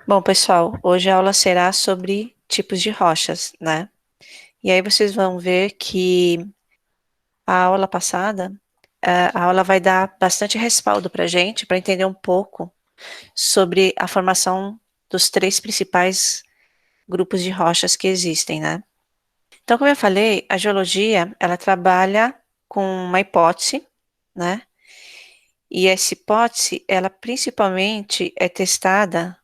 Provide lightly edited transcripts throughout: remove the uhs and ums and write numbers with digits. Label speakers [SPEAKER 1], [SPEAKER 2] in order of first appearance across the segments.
[SPEAKER 1] Bom, pessoal, hoje a aula será sobre tipos de rochas, né? E aí vocês vão ver que a aula passada, a aula vai dar bastante respaldo para a gente, para entender um pouco sobre a formação dos três principais grupos de rochas que existem, né? Então, como eu falei, a geologia, ela trabalha com uma hipótese, né? E essa hipótese, ela principalmente é testada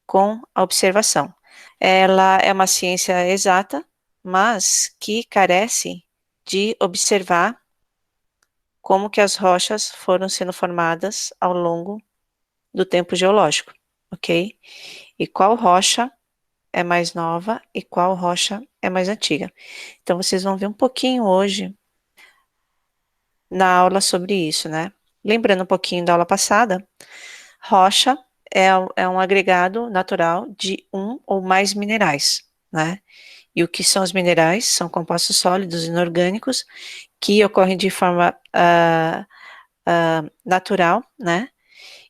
[SPEAKER 1] com a observação. Ela é uma ciência exata, mas que carece de observar como que as rochas foram sendo formadas ao longo do tempo geológico, ok? E qual rocha é mais nova e qual rocha é mais antiga. Então vocês vão ver um pouquinho hoje na aula sobre isso, né? Lembrando um pouquinho da aula passada, rocha é um agregado natural de um ou mais minerais, né? E o que são os minerais? São compostos sólidos inorgânicos que ocorrem de forma natural, né?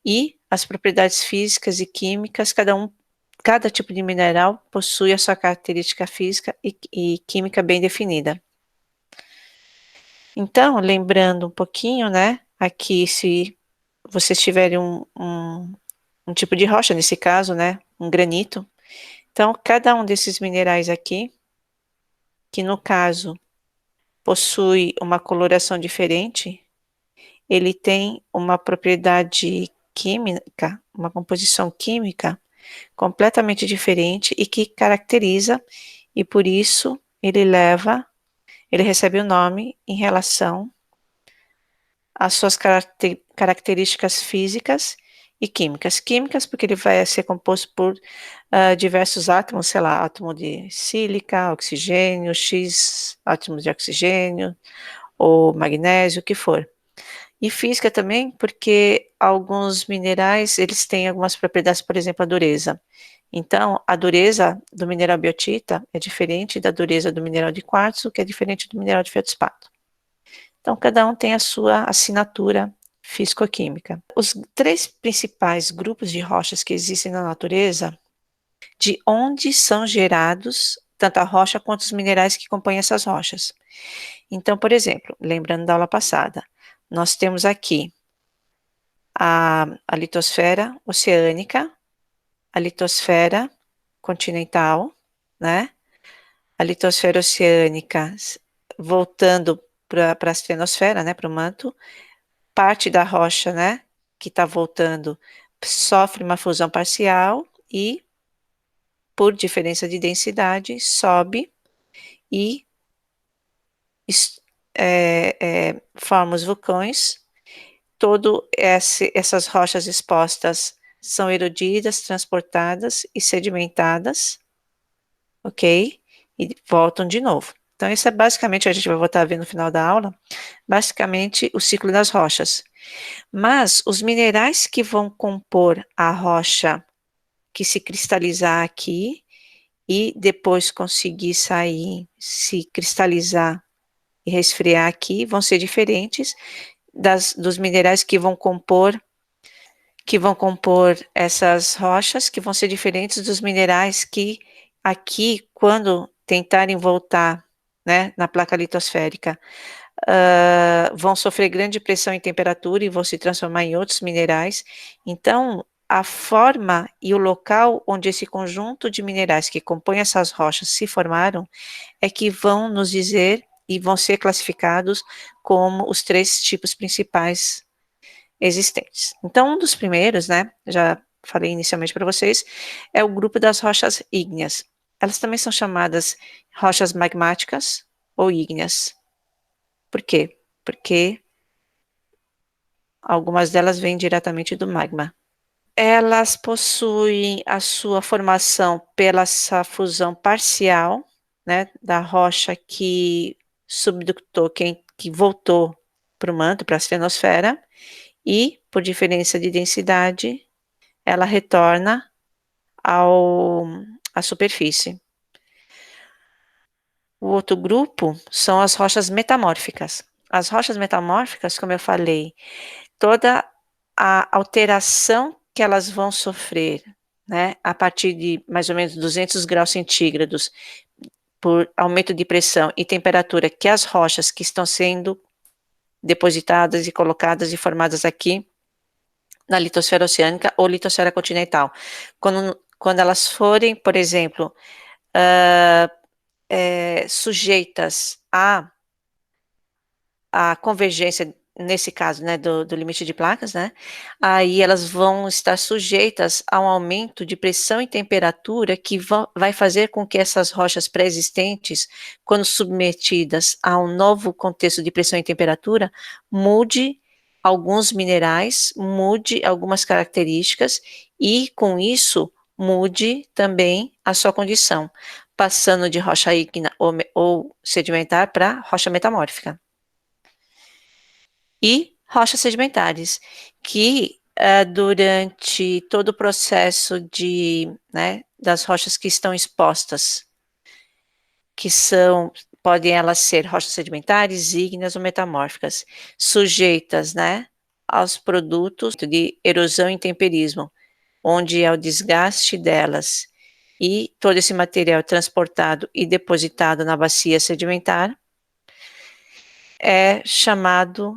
[SPEAKER 1] E as propriedades físicas e químicas, cada tipo de mineral possui a sua característica física e química bem definida. Então, lembrando um pouquinho, né? Aqui, se vocês tiverem um tipo de rocha, nesse caso, né? Um granito. Então, cada um desses minerais aqui, que no caso possui uma coloração diferente, ele tem uma propriedade química, uma composição química completamente diferente e que caracteriza, e por isso ele recebe o nome em relação às suas características físicas e químicas. Químicas, porque ele vai ser composto por diversos átomos, sei lá, átomo de sílica, oxigênio, X átomos de oxigênio, ou magnésio, o que for. E física também, porque alguns minerais, eles têm algumas propriedades, por exemplo, a dureza. Então, a dureza do mineral biotita é diferente da dureza do mineral de quartzo, que é diferente do mineral de feldspato. Então, cada um tem a sua assinatura físico-química. Os três principais grupos de rochas que existem na natureza, de onde são gerados tanto a rocha quanto os minerais que compõem essas rochas. Então, por exemplo, lembrando da aula passada, nós temos aqui a litosfera oceânica, a litosfera continental, né? A litosfera oceânica voltando para a astenosfera, né, para o manto, parte da rocha, né, que está voltando, sofre uma fusão parcial e, por diferença de densidade, sobe e forma os vulcões. Essas rochas expostas são erodidas, transportadas e sedimentadas, ok? E voltam de novo. Então, isso é basicamente, a gente vai voltar a ver no final da aula, basicamente o ciclo das rochas. Mas os minerais que vão compor a rocha que se cristalizar aqui e depois conseguir sair, se cristalizar e resfriar aqui, vão ser diferentes dos minerais que vão compor essas rochas, que vão ser diferentes dos minerais que aqui, quando tentarem voltar, né, na placa litosférica, vão sofrer grande pressão e temperatura e vão se transformar em outros minerais. Então, a forma e o local onde esse conjunto de minerais que compõem essas rochas se formaram é que vão nos dizer e vão ser classificados como os três tipos principais existentes. Então, um dos primeiros, né, já falei inicialmente para vocês, é o grupo das rochas ígneas. Elas também são chamadas rochas magmáticas ou ígneas. Por quê? Porque algumas delas vêm diretamente do magma. Elas possuem a sua formação pela essa fusão parcial, né, da rocha que subductou, que voltou para o manto, para a astenosfera, e, por diferença de densidade, ela retorna à superfície. O outro grupo são as rochas metamórficas. As rochas metamórficas, como eu falei, toda a alteração que elas vão sofrer, né, a partir de mais ou menos 200 graus centígrados, por aumento de pressão e temperatura, que as rochas que estão sendo depositadas e colocadas e formadas aqui na litosfera oceânica ou litosfera continental. Quando elas forem, por exemplo, sujeitas à convergência, nesse caso, né, do limite de placas, né, aí elas vão estar sujeitas a um aumento de pressão e temperatura que vai fazer com que essas rochas pré-existentes, quando submetidas a um novo contexto de pressão e temperatura, mude alguns minerais, mude algumas características e, com isso, mude também a sua condição, passando de rocha ígnea ou sedimentar para rocha metamórfica. E rochas sedimentares, que durante todo o processo né, das rochas que estão expostas, que podem elas ser rochas sedimentares, ígneas ou metamórficas, sujeitas, né, aos produtos de erosão e intemperismo, onde é o desgaste delas e todo esse material transportado e depositado na bacia sedimentar, é chamado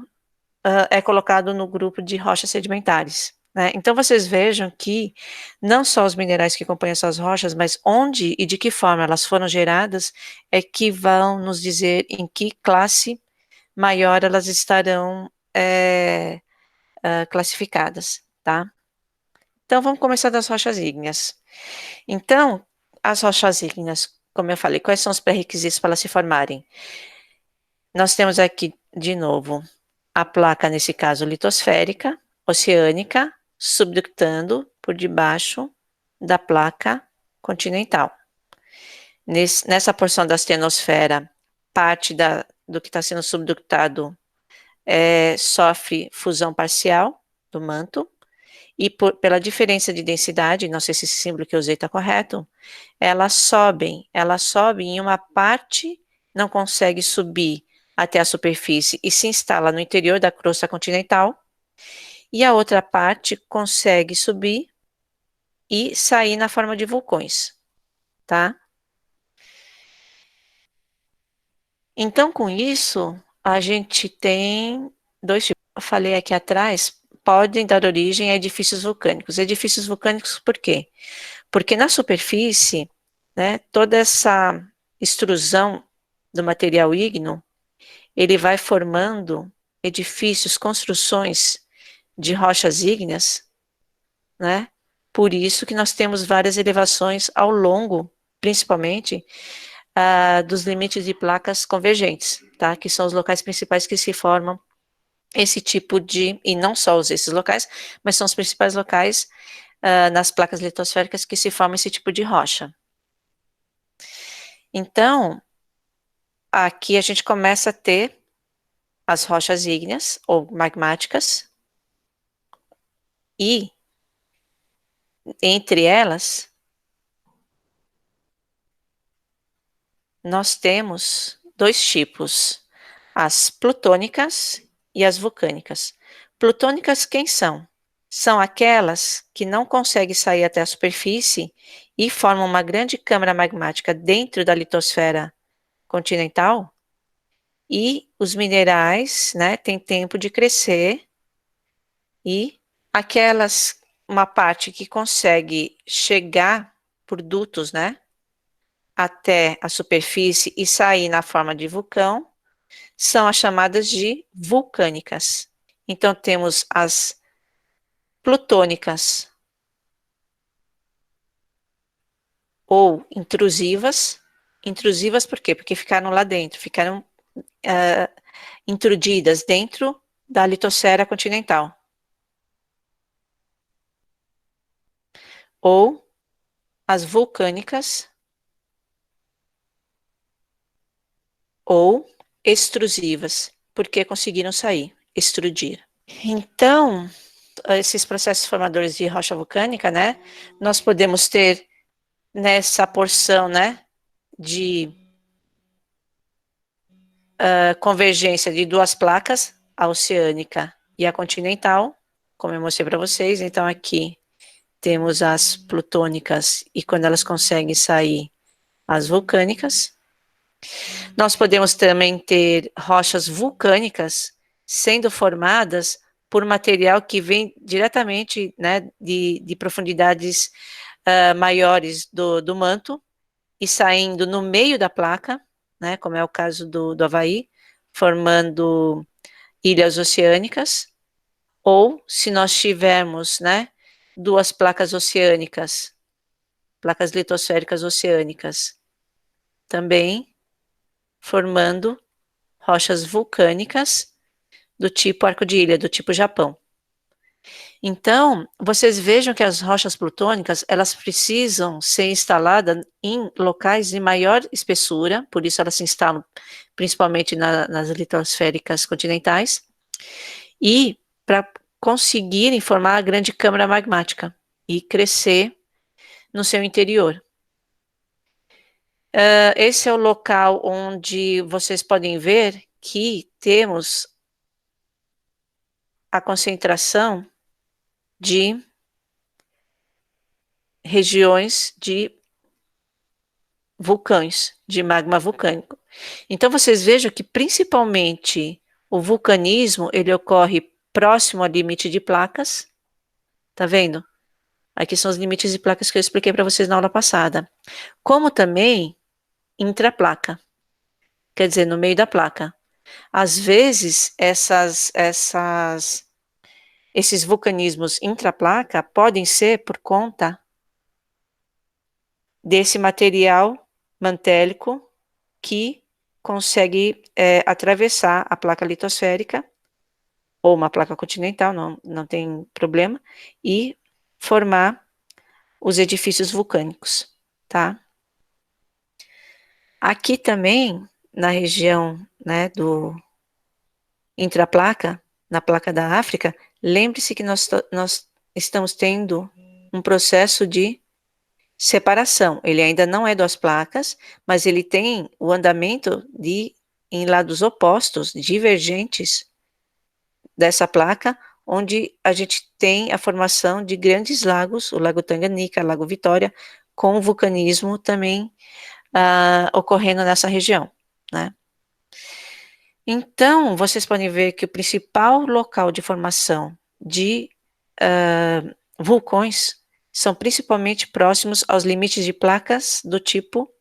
[SPEAKER 1] é colocado no grupo de rochas sedimentares, né? Então vocês vejam que não só os minerais que compõem essas rochas, mas onde e de que forma elas foram geradas é que vão nos dizer em que classe maior elas estarão classificadas, tá? Então vamos começar das rochas ígneas. Então, as rochas ígneas, como eu falei, quais são os pré-requisitos para elas se formarem? Nós temos aqui, de novo, a placa, nesse caso, litosférica, oceânica, subductando por debaixo da placa continental. Nessa porção da astenosfera, parte do que está sendo subductado sofre fusão parcial do manto, e pela diferença de densidade, não sei se esse símbolo que eu usei está correto, elas sobem em uma parte, não consegue subir até a superfície e se instala no interior da crosta continental, e a outra parte consegue subir e sair na forma de vulcões, tá? Então, com isso, a gente tem dois tipos. Eu falei aqui atrás, podem dar origem a edifícios vulcânicos. Edifícios vulcânicos por quê? Porque na superfície, né, toda essa extrusão do material ígneo, ele vai formando edifícios, construções de rochas ígneas, né? Por isso que nós temos várias elevações ao longo, principalmente, dos limites de placas convergentes, tá? Que são os locais principais que se formam esse tipo e não só esses locais, mas são os principais locais nas placas litosféricas que se forma esse tipo de rocha. Então, aqui a gente começa a ter as rochas ígneas ou magmáticas e entre elas nós temos dois tipos, as plutônicas e as vulcânicas. Plutônicas quem são? São aquelas que não conseguem sair até a superfície e formam uma grande câmara magmática dentro da litosfera continental, e os minerais, né, têm tempo de crescer, e uma parte que consegue chegar por dutos, né, até a superfície e sair na forma de vulcão, são as chamadas de vulcânicas. Então, temos as plutônicas ou intrusivas. Intrusivas por quê? Porque ficaram lá dentro, ficaram intrudidas dentro da litosfera continental. Ou as vulcânicas ou extrusivas, porque conseguiram sair, extrudir. Então, esses processos formadores de rocha vulcânica, né, nós podemos ter nessa porção, né, de convergência de duas placas, a oceânica e a continental, como eu mostrei para vocês. Então, aqui temos as plutônicas e quando elas conseguem sair, as vulcânicas. Nós podemos também ter rochas vulcânicas sendo formadas por material que vem diretamente, né, de profundidades maiores do manto e saindo no meio da placa, né, como é o caso do Havaí, formando ilhas oceânicas, ou se nós tivermos, né, duas placas oceânicas, placas litosféricas oceânicas, também formando rochas vulcânicas do tipo arco de ilha, do tipo Japão. Então, vocês vejam que as rochas plutônicas, elas precisam ser instaladas em locais de maior espessura, por isso elas se instalam principalmente nas litosféricas continentais, e para conseguirem formar a grande câmara magmática e crescer no seu interior. Esse é o local onde vocês podem ver que temos a concentração de regiões de vulcões, de magma vulcânico. Então vocês vejam que principalmente o vulcanismo, ele ocorre próximo ao limite de placas, tá vendo? Aqui são os limites de placas que eu expliquei para vocês na aula passada. Como também intraplaca, quer dizer, no meio da placa. Às vezes, esses vulcanismos intraplaca podem ser por conta desse material mantélico que consegue atravessar a placa litosférica ou uma placa continental, não tem problema, e formar os edifícios vulcânicos, tá? Aqui também, na região, né, do intraplaca, na placa da África, lembre-se que nós estamos tendo um processo de separação. Ele ainda não é duas placas, mas ele tem o andamento em lados opostos, divergentes dessa placa, onde a gente tem a formação de grandes lagos, o Lago Tanganica, o Lago Vitória, com o vulcanismo também ocorrendo nessa região, né? Então, vocês podem ver que o principal local de formação de vulcões são principalmente próximos aos limites de placas do tipo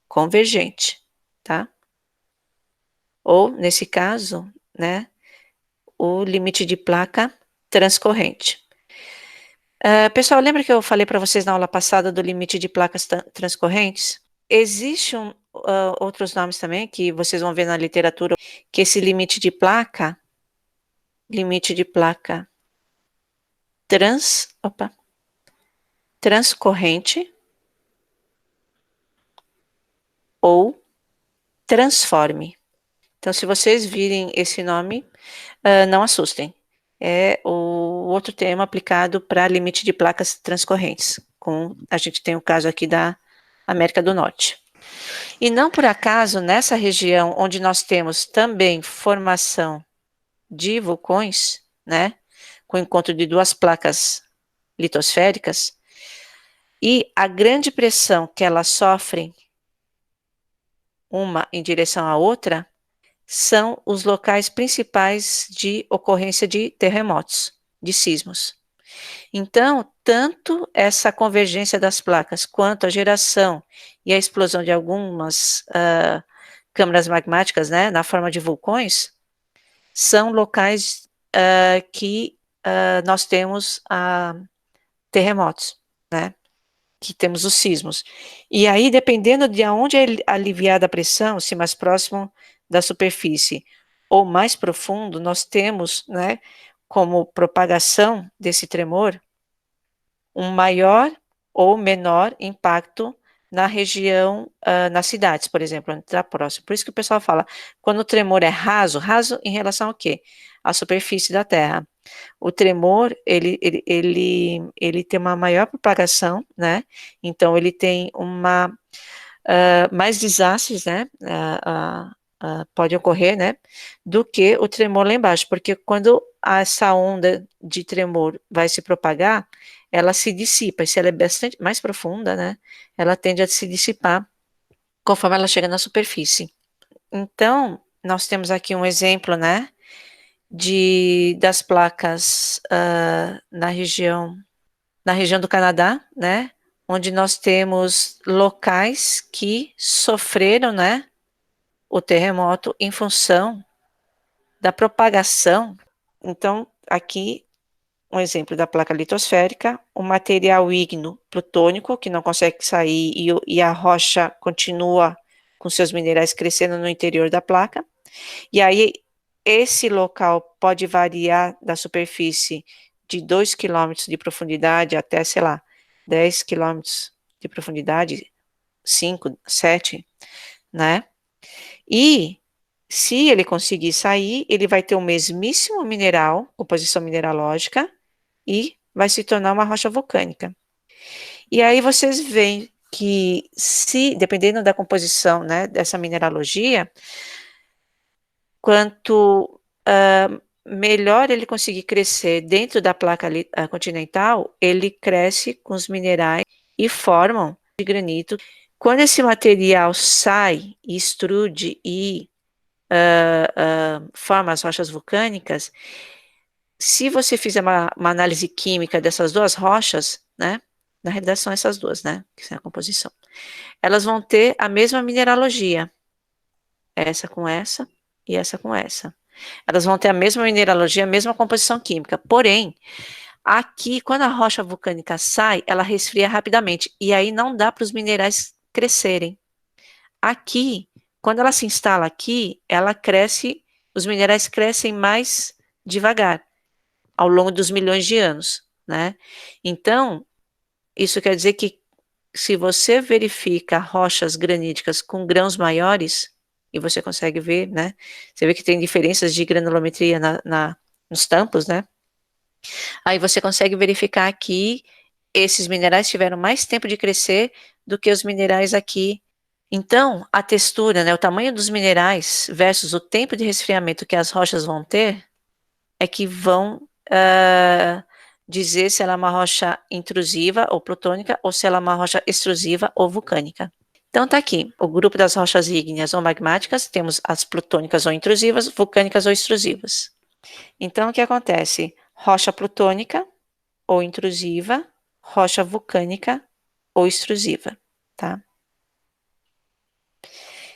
[SPEAKER 1] convergente, tá? Ou, nesse caso, né, o limite de placa transcorrente. Pessoal, lembra que eu falei para vocês na aula passada do limite de placas transcorrentes? Existem outros nomes também que vocês vão ver na literatura, que esse limite de placa transcorrente ou transforme. Então, se vocês virem esse nome, não assustem. É o outro termo aplicado para limite de placas transcorrentes. A gente tem o caso aqui da América do Norte. E não por acaso, nessa região onde nós temos também formação de vulcões, né, com o encontro de duas placas litosféricas, e a grande pressão que elas sofrem, uma em direção à outra, são os locais principais de ocorrência de terremotos, de sismos. Então, tanto essa convergência das placas, quanto a geração e a explosão de algumas câmaras magmáticas, né, na forma de vulcões, são locais que nós temos terremotos, né, que temos os sismos. E aí, dependendo de onde é aliviada a pressão, se mais próximo da superfície ou mais profundo, nós temos, né, como propagação desse tremor, um maior ou menor impacto na região, nas cidades, por exemplo, onde está próximo. Por isso que o pessoal fala, quando o tremor é raso em relação ao quê? À superfície da Terra. O tremor, ele tem uma maior propagação, né? Então, ele tem mais desastres, né? Pode ocorrer, né? Do que o tremor lá embaixo, porque quando essa onda de tremor vai se propagar, ela se dissipa, e se ela é bastante mais profunda, né, ela tende a se dissipar conforme ela chega na superfície. Então, nós temos aqui um exemplo, né, das placas na região do Canadá, né, onde nós temos locais que sofreram, né, o terremoto em função da propagação. Então, aqui um exemplo da placa litosférica, o material ígneo plutônico, que não consegue sair e a rocha continua com seus minerais crescendo no interior da placa. E aí, esse local pode variar da superfície de 2 quilômetros de profundidade até, sei lá, 10 quilômetros de profundidade, 5, 7, né? E se ele conseguir sair, ele vai ter o mesmíssimo mineral, composição mineralógica, e vai se tornar uma rocha vulcânica. E aí vocês veem que, se dependendo da composição, né, dessa mineralogia, quanto melhor ele conseguir crescer dentro da placa continental, ele cresce com os minerais e formam de granito. Quando esse material sai, extrude e forma as rochas vulcânicas, se você fizer uma análise química dessas duas rochas, né? Na realidade são essas duas, né? Que são a composição. Elas vão ter a mesma mineralogia. Essa com essa e essa com essa. Elas vão ter a mesma mineralogia, a mesma composição química. Porém, aqui, quando a rocha vulcânica sai, ela resfria rapidamente. E aí não dá para os minerais crescerem. Aqui, quando ela se instala aqui, ela cresce, os minerais crescem mais devagar, ao longo dos milhões de anos, né? Então, isso quer dizer que se você verifica rochas graníticas com grãos maiores, e você consegue ver, né? Você vê que tem diferenças de granulometria nos tampos, né? Aí você consegue verificar que esses minerais tiveram mais tempo de crescer do que os minerais aqui. Então, a textura, né, o tamanho dos minerais versus o tempo de resfriamento que as rochas vão ter, é que vão dizer se ela é uma rocha intrusiva ou plutônica, ou se ela é uma rocha extrusiva ou vulcânica. Então tá aqui, o grupo das rochas ígneas ou magmáticas, temos as plutônicas ou intrusivas, vulcânicas ou extrusivas. Então o que acontece? Rocha plutônica ou intrusiva, rocha vulcânica ou extrusiva, tá?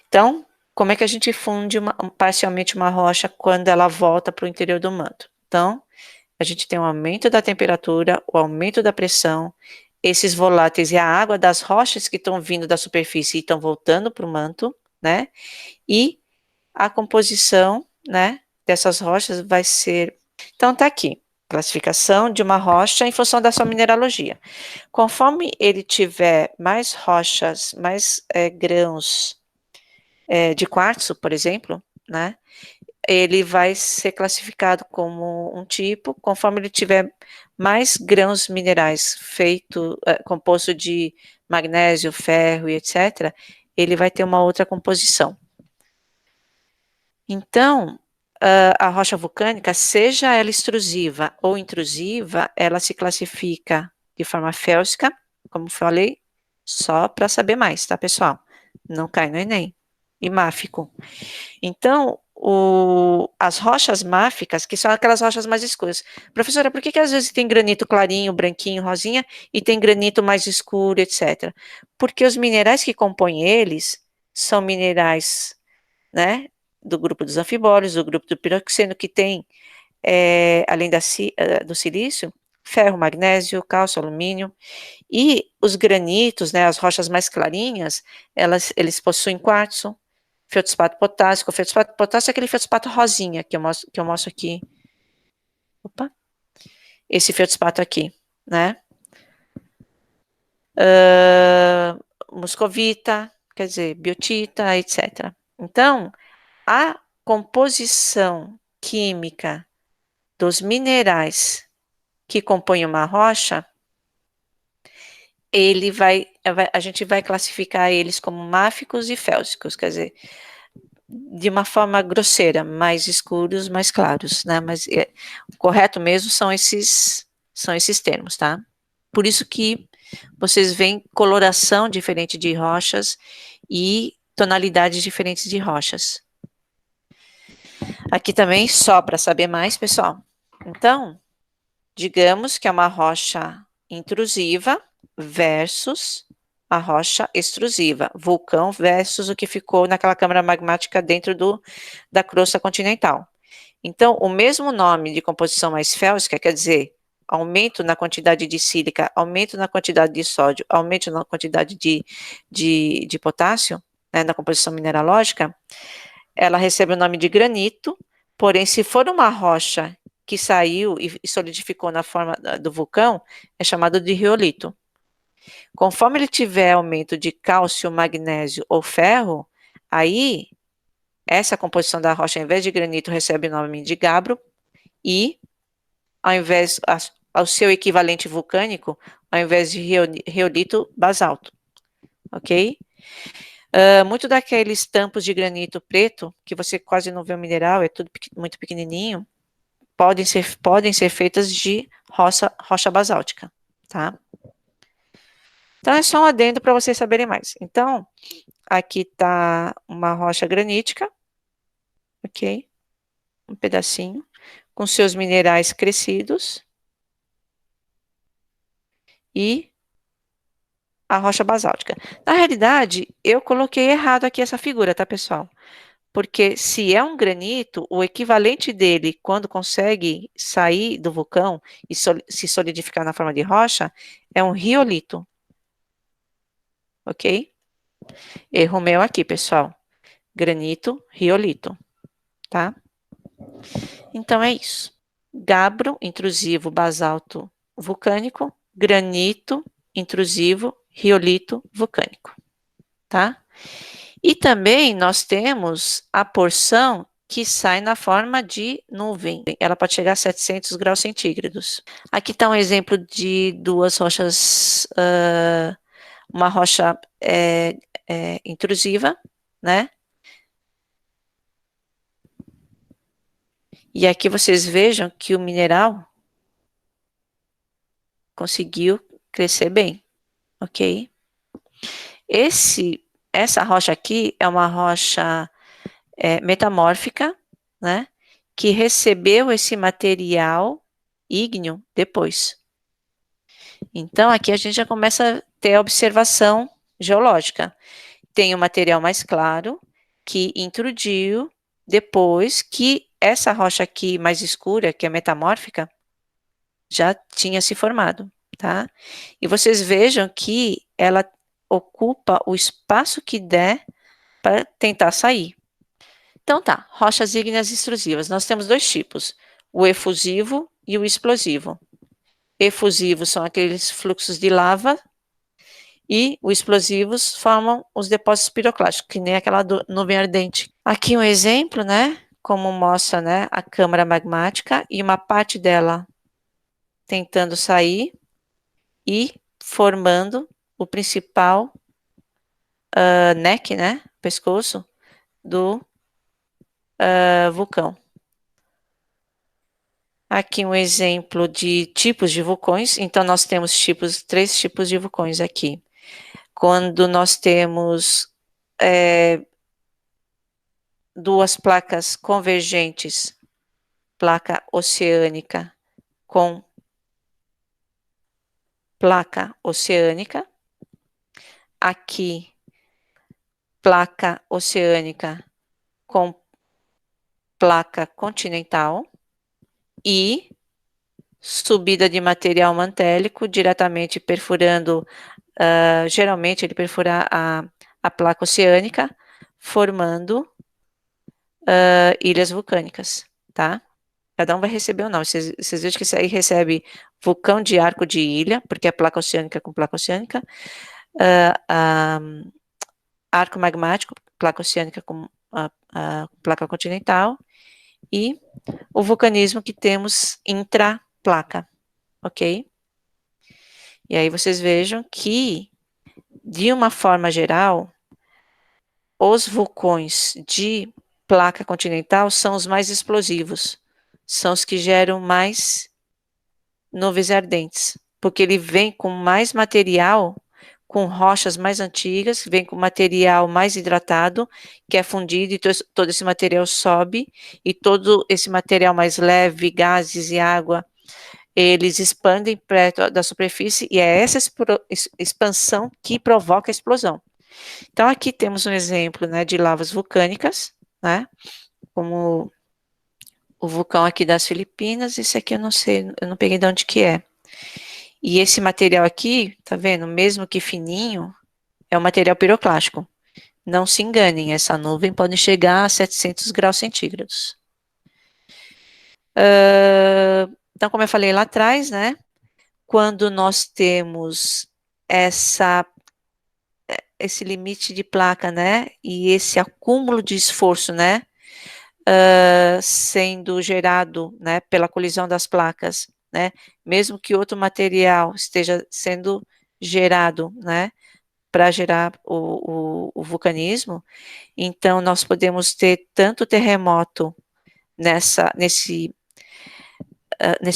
[SPEAKER 1] Então, como é que a gente funde parcialmente uma rocha quando ela volta para o interior do manto? Então, a gente tem um aumento da temperatura, o aumento da pressão, esses voláteis e a água das rochas que estão vindo da superfície e estão voltando para o manto, né? E a composição, né, dessas rochas vai ser... Então, tá aqui, classificação de uma rocha em função da sua mineralogia. Conforme ele tiver mais rochas, mais grãos de quartzo, por exemplo, né, ele vai ser classificado como um tipo, conforme ele tiver mais grãos minerais composto de magnésio, ferro e etc., ele vai ter uma outra composição. Então, a rocha vulcânica, seja ela extrusiva ou intrusiva, ela se classifica de forma félsica, como falei, só para saber mais, tá, pessoal? Não cai no Enem. E máfico. Então, as rochas máficas, que são aquelas rochas mais escuras. Professora, por que às vezes tem granito clarinho, branquinho, rosinha, e tem granito mais escuro, etc.? Porque os minerais que compõem eles são minerais, né, do grupo dos anfibólios, do grupo do piroxeno, que tem, além do silício, ferro, magnésio, cálcio, alumínio, e os granitos, né, as rochas mais clarinhas, eles possuem quartzo, feldspato potássico. O feldspato potássico é aquele feldspato rosinha que eu mostro aqui. Opa! Esse feldspato aqui, né? Muscovita, quer dizer, biotita, etc. Então, a composição química dos minerais que compõem uma rocha, a gente vai classificar eles como máficos e félsicos, quer dizer, de uma forma grosseira, mais escuros, mais claros, né? Mas o correto mesmo são esses termos, tá? Por isso que vocês veem coloração diferente de rochas e tonalidades diferentes de rochas. Aqui também, só para saber mais, pessoal. Então, digamos que é uma rocha intrusiva versus a rocha extrusiva, vulcão versus o que ficou naquela câmara magmática dentro da crosta continental. Então, o mesmo nome de composição mais félsica, quer dizer, aumento na quantidade de sílica, aumento na quantidade de sódio, aumento na quantidade de potássio, né, na composição mineralógica, ela recebe o nome de granito, porém, se for uma rocha que saiu e solidificou na forma do vulcão, é chamado de riolito. Conforme ele tiver aumento de cálcio, magnésio ou ferro, aí essa composição da rocha, ao invés de granito, recebe o nome de gabbro e, ao seu equivalente vulcânico, ao invés de riolito, basalto, ok? Muito daqueles tampos de granito preto, que você quase não vê o mineral, é tudo muito pequenininho, podem ser feitas de rocha basáltica, tá? Então, é só um adendo para vocês saberem mais. Então, aqui está uma rocha granítica, ok? Um pedacinho, com seus minerais crescidos. E a rocha basáltica. Na realidade, eu coloquei errado aqui essa figura, tá, pessoal? Porque se é um granito, o equivalente dele, quando consegue sair do vulcão e se solidificar na forma de rocha, é um riolito. Ok? Erro meu aqui, pessoal. Granito, riolito. Tá? Então é isso. Gabbro, intrusivo, basalto vulcânico. Granito, intrusivo, riolito vulcânico. Tá? E também nós temos a porção que sai na forma de nuvem. Ela pode chegar a 700 graus centígrados. Aqui está um exemplo de duas rochas, uma rocha intrusiva, né? E aqui vocês vejam que o mineral conseguiu crescer bem, ok? Essa rocha aqui é uma rocha metamórfica, né? Que recebeu esse material ígneo depois. Então, aqui a gente já começa a ter a observação geológica. Tem o material mais claro, que intrudiu depois que essa rocha aqui mais escura, que é metamórfica, já tinha se formado, tá? E vocês vejam que ela ocupa o espaço que der para tentar sair. Então tá, rochas ígneas extrusivas. Nós temos dois tipos, o efusivo e o explosivo. Efusivos são aqueles fluxos de lava e os explosivos formam os depósitos piroclásticos, que nem aquela nuvem ardente. Aqui um exemplo, né, como mostra, né, a câmara magmática e uma parte dela tentando sair e formando o principal neck, né, pescoço do vulcão. Aqui um exemplo de tipos de vulcões. Então, nós temos três tipos de vulcões aqui. Quando nós temos duas placas convergentes, placa oceânica com placa oceânica. Aqui, placa oceânica com placa continental. E subida de material mantélico diretamente perfurando, geralmente ele perfura a placa oceânica, formando ilhas vulcânicas, tá? Cada um vai receber ou não. Vocês vejam que isso aí recebe vulcão de arco de ilha, porque é placa oceânica com placa oceânica, arco magmático, placa oceânica com placa continental, e o vulcanismo que temos intraplaca, ok? E aí vocês vejam que, de uma forma geral, os vulcões de placa continental são os mais explosivos, são os que geram mais nuvens ardentes, porque ele vem com mais material, com rochas mais antigas, vem com material mais hidratado, que é fundido, e todo esse material sobe, e todo esse material mais leve, gases e água, eles expandem perto da superfície, e é essa expansão que provoca a explosão. Então, aqui temos um exemplo, né, de lavas vulcânicas, né, como o vulcão aqui das Filipinas. Esse aqui eu não sei, eu não peguei de onde que é. E esse material aqui, tá vendo? Mesmo que fininho, é um material piroclástico. Não se enganem, essa nuvem pode chegar a 700 graus centígrados. Então, como eu falei lá atrás, né? Quando nós temos esse limite de placa, né? E esse acúmulo de esforço, né? Sendo gerado, né? Pela colisão das placas, né? Mesmo que outro material esteja sendo gerado, né? Para gerar o vulcanismo, então nós podemos ter tanto terremoto nesse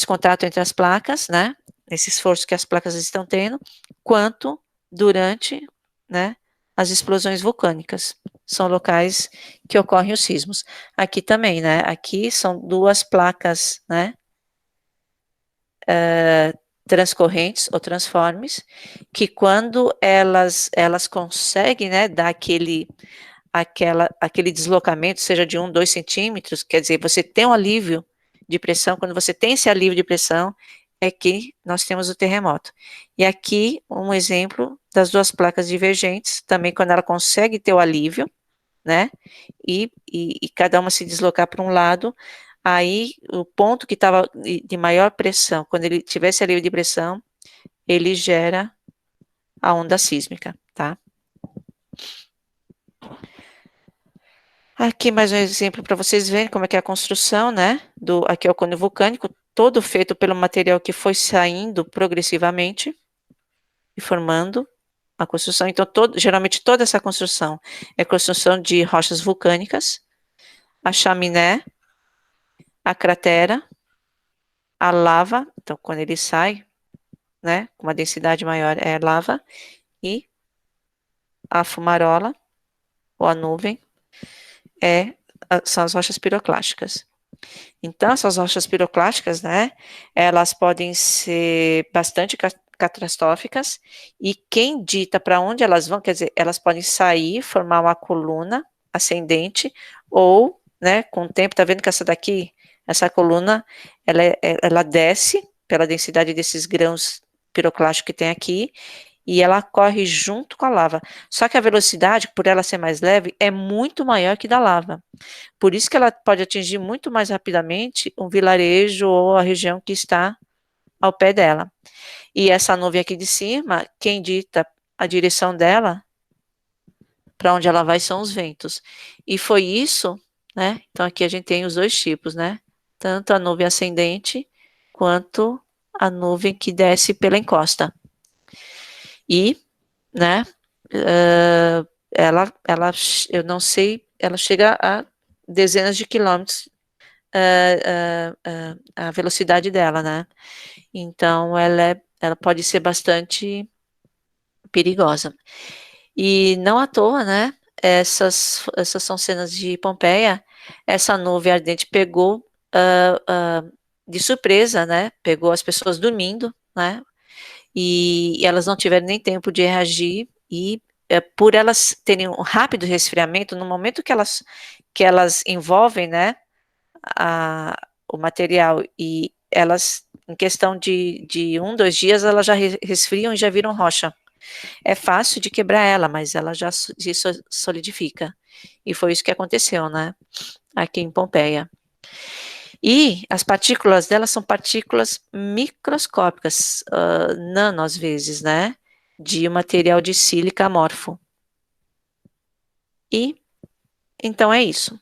[SPEAKER 1] contato entre as placas, né? Nesse esforço que as placas estão tendo, quanto durante, né? As explosões vulcânicas. São locais que ocorrem os sismos. Aqui também, né? Aqui são duas placas, né? Transcorrentes ou transformes, que quando elas conseguem, né? Dar aquele deslocamento, seja de 1, 2 centímetros, quer dizer, você tem um alívio de pressão, quando você tem esse alívio de pressão, é que nós temos o terremoto. E aqui, um exemplo das duas placas divergentes, também quando ela consegue ter o alívio, né, e cada uma se deslocar para um lado, aí o ponto que estava de maior pressão, quando ele tivesse alívio de pressão, ele gera a onda sísmica, tá? Aqui mais um exemplo para vocês verem como é que é a construção, né? Aqui é o cone vulcânico, todo feito pelo material que foi saindo progressivamente e formando a construção. Então, geralmente toda essa construção é construção de rochas vulcânicas, a chaminé, a cratera, a lava, então quando ele sai, né, com uma densidade maior é lava, e a fumarola, ou a nuvem, são as rochas piroclásticas. Então, essas rochas piroclásticas, né, elas podem ser bastante catastróficas, e quem dita para onde elas vão, quer dizer, elas podem sair, formar uma coluna ascendente, ou, né, com o tempo, tá vendo que essa coluna, ela desce pela densidade desses grãos piroclásticos que tem aqui, e ela corre junto com a lava. Só que a velocidade, por ela ser mais leve, é muito maior que da lava. Por isso que ela pode atingir muito mais rapidamente um vilarejo ou a região que está ao pé dela. E essa nuvem aqui de cima, quem dita a direção dela, para onde ela vai, são os ventos. E foi isso, né? Então aqui a gente tem os dois tipos, né? Tanto a nuvem ascendente quanto a nuvem que desce pela encosta. E, né? Eu não sei, ela chega a dezenas de quilômetros a velocidade dela, né? Então, ela pode ser bastante perigosa. E não à toa, né? Essas são cenas de Pompeia. Essa nuvem ardente pegou de surpresa, né? Pegou as pessoas dormindo, né? E elas não tiveram nem tempo de reagir, e por elas terem um rápido resfriamento, no momento que elas envolvem, né, o material, e elas, em questão de 1, 2 dias, elas já resfriam e já viram rocha. É fácil de quebrar ela, mas ela já se solidifica. E foi isso que aconteceu, né, aqui em Pompeia. E as partículas delas são partículas microscópicas, nano às vezes, né, de um material de sílica amorfo. E então é isso.